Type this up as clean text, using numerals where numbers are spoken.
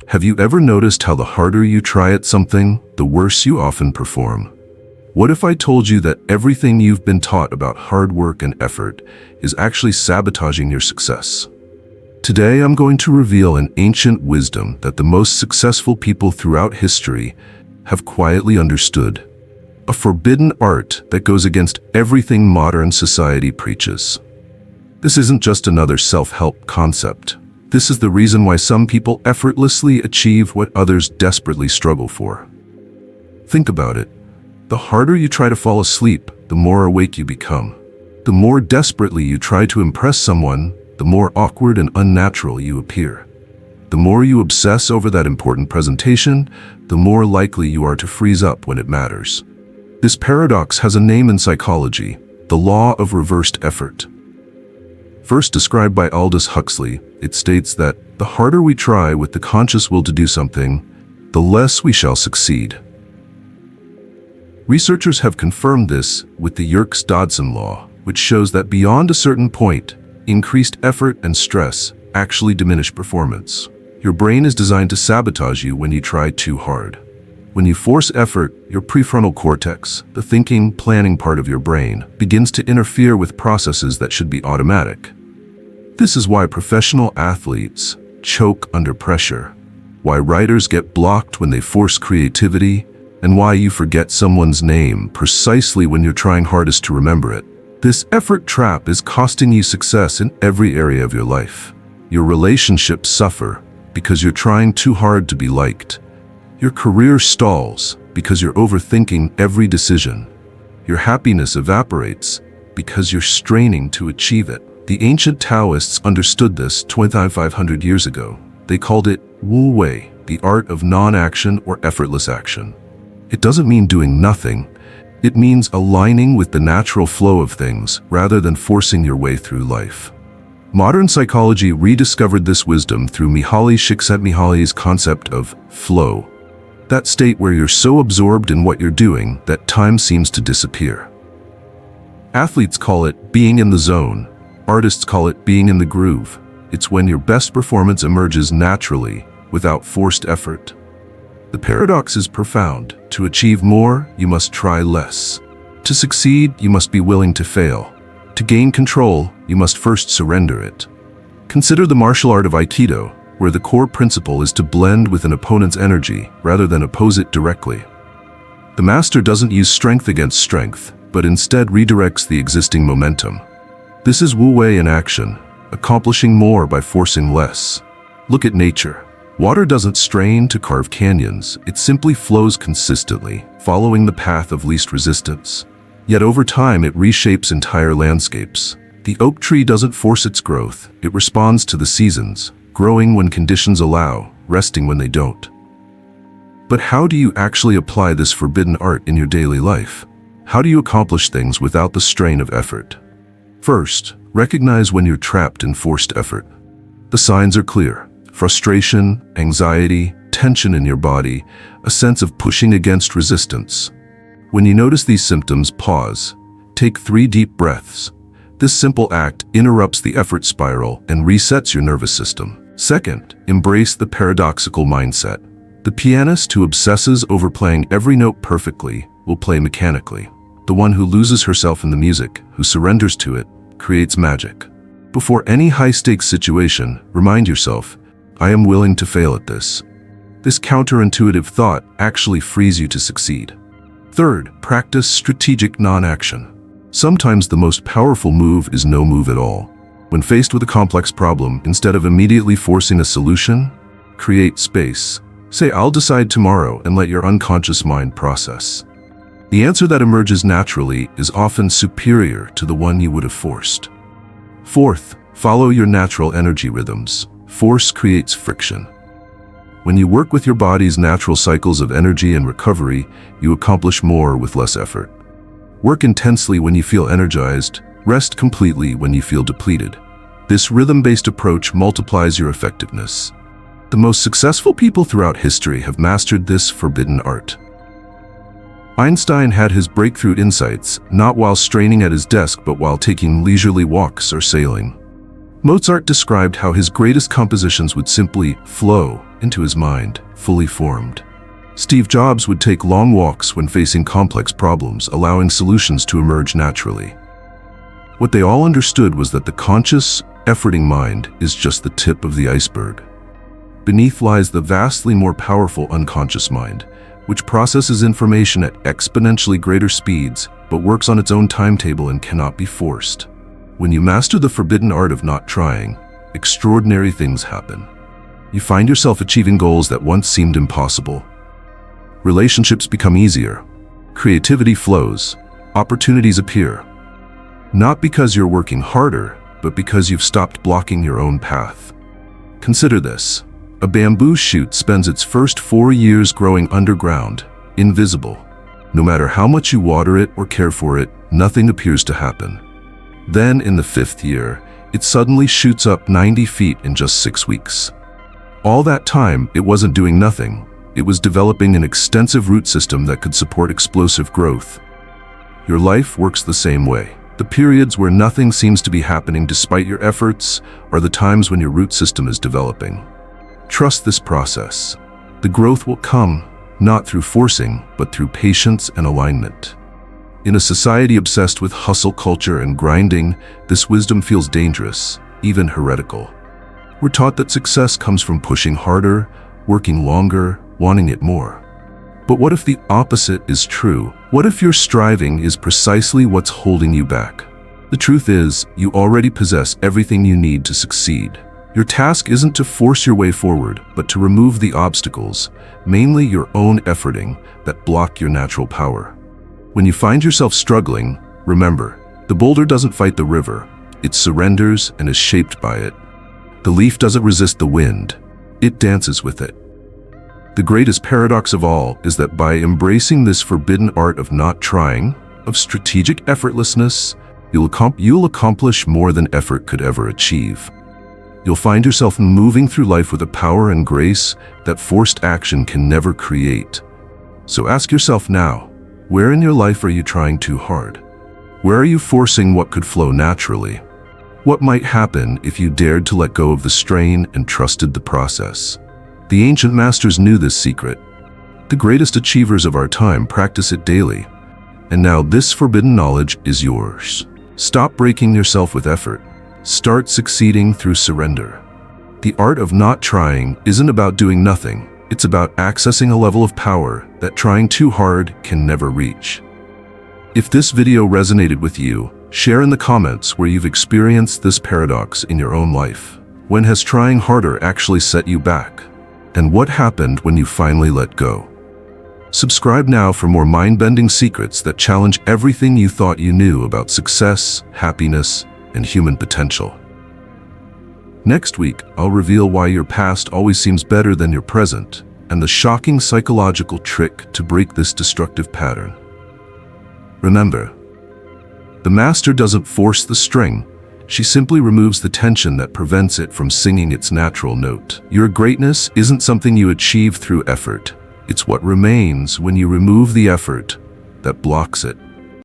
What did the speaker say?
Have you ever noticed how the harder you try at something, the worse you often perform? What if I told you that everything you've been taught about hard work and effort is actually sabotaging your success? Today, I'm going to reveal an ancient wisdom that the most successful people throughout history have quietly understood. A forbidden art that goes against everything modern society preaches. This isn't just another self-help concept. This is the reason why some people effortlessly achieve what others desperately struggle for. Think about it. The harder you try to fall asleep, the more awake you become. The more desperately you try to impress someone, the more awkward and unnatural you appear. The more you obsess over that important presentation, the more likely you are to freeze up when it matters. This paradox has a name in psychology, the law of reversed effort. First described by Aldous Huxley, it states that the harder we try with the conscious will to do something, the less we shall succeed. Researchers have confirmed this with the Yerkes-Dodson Law, which shows that beyond a certain point, increased effort and stress actually diminish performance. Your brain is designed to sabotage you when you try too hard. When you force effort, your prefrontal cortex, the thinking, planning part of your brain, begins to interfere with processes that should be automatic. This is why professional athletes choke under pressure, why writers get blocked when they force creativity, and why you forget someone's name precisely when you're trying hardest to remember it. This effort trap is costing you success in every area of your life. Your relationships suffer because you're trying too hard to be liked. Your career stalls because you're overthinking every decision. Your happiness evaporates because you're straining to achieve it. The ancient Taoists understood this 2,500 years ago. They called it Wu Wei, the art of non-action or effortless action. It doesn't mean doing nothing. It means aligning with the natural flow of things rather than forcing your way through life. Modern psychology rediscovered this wisdom through Mihaly Csikszentmihalyi's concept of flow, that state where you're so absorbed in what you're doing that time seems to disappear. Athletes call it being in the zone. Artists call it being in the groove. It's when your best performance emerges naturally, without forced effort. The paradox is profound. To achieve more, you must try less. To succeed, you must be willing to fail. To gain control, you must first surrender it. Consider the martial art of Aikido, where the core principle is to blend with an opponent's energy rather than oppose it directly. The master doesn't use strength against strength, but instead redirects the existing momentum. This is Wu Wei in action, accomplishing more by forcing less. Look at nature. Water doesn't strain to carve canyons, it simply flows consistently, following the path of least resistance. Yet over time it reshapes entire landscapes. The oak tree doesn't force its growth, it responds to the seasons, growing when conditions allow, resting when they don't. But how do you actually apply this forbidden art in your daily life? How do you accomplish things without the strain of effort? First, recognize when you're trapped in forced effort. The signs are clear. Frustration, anxiety, tension in your body, a sense of pushing against resistance. When you notice these symptoms, pause. Take 3 deep breaths. This simple act interrupts the effort spiral and resets your nervous system. Second, embrace the paradoxical mindset. The pianist who obsesses over playing every note perfectly will play mechanically. The one who loses herself in the music, who surrenders to it, creates magic. Before any high-stakes situation, remind yourself, I am willing to fail at this. This counterintuitive thought actually frees you to succeed. Third, practice strategic non-action. Sometimes the most powerful move is no move at all. When faced with a complex problem, instead of immediately forcing a solution, create space. Say, I'll decide tomorrow, and let your unconscious mind process. The answer that emerges naturally is often superior to the one you would have forced. Fourth, follow your natural energy rhythms. Force creates friction. When you work with your body's natural cycles of energy and recovery, you accomplish more with less effort. Work intensely when you feel energized, rest completely when you feel depleted. This rhythm-based approach multiplies your effectiveness. The most successful people throughout history have mastered this forbidden art. Einstein had his breakthrough insights not while straining at his desk but while taking leisurely walks or sailing. Mozart described how his greatest compositions would simply flow, into his mind, fully formed. Steve Jobs would take long walks when facing complex problems, allowing solutions to emerge naturally. What they all understood was that the conscious, efforting mind is just the tip of the iceberg. Beneath lies the vastly more powerful unconscious mind, which processes information at exponentially greater speeds, but works on its own timetable and cannot be forced. When you master the forbidden art of not trying, extraordinary things happen. You find yourself achieving goals that once seemed impossible. Relationships become easier. Creativity flows. Opportunities appear. Not because you're working harder, but because you've stopped blocking your own path. Consider this. A bamboo shoot spends its first 4 years growing underground, invisible. No matter how much you water it or care for it, nothing appears to happen. Then, in the 5th year, it suddenly shoots up 90 feet in just 6 weeks. All that time, it wasn't doing nothing. It was developing an extensive root system that could support explosive growth. Your life works the same way. The periods where nothing seems to be happening despite your efforts are the times when your root system is developing. Trust this process. The growth will come, not through forcing, but through patience and alignment. In a society obsessed with hustle culture and grinding, this wisdom feels dangerous, even heretical. We're taught that success comes from pushing harder, working longer, wanting it more. But what if the opposite is true? What if your striving is precisely what's holding you back? The truth is, you already possess everything you need to succeed. Your task isn't to force your way forward, but to remove the obstacles, mainly your own efforting, that block your natural power. When you find yourself struggling, remember, the boulder doesn't fight the river. It surrenders and is shaped by it. The leaf doesn't resist the wind. It dances with it. The greatest paradox of all is that by embracing this forbidden art of not trying, of strategic effortlessness, you'll accomplish more than effort could ever achieve. You'll find yourself moving through life with a power and grace that forced action can never create. So ask yourself now, where in your life are you trying too hard? Where are you forcing what could flow naturally? What might happen if you dared to let go of the strain and trusted the process? The ancient masters knew this secret. The greatest achievers of our time practice it daily. And now this forbidden knowledge is yours. Stop breaking yourself with effort. Start succeeding through surrender. The art of not trying isn't about doing nothing. It's about accessing a level of power that trying too hard can never reach. If this video resonated with you, share in the comments where you've experienced this paradox in your own life. When has trying harder actually set you back? And what happened when you finally let go? Subscribe now for more mind-bending secrets that challenge everything you thought you knew about success, happiness, and human potential. Next week, I'll reveal why your past always seems better than your present, and the shocking psychological trick to break this destructive pattern. Remember, the master doesn't force the string. She simply removes the tension that prevents it from singing its natural note. Your greatness isn't something you achieve through effort. It's what remains when you remove the effort that blocks it.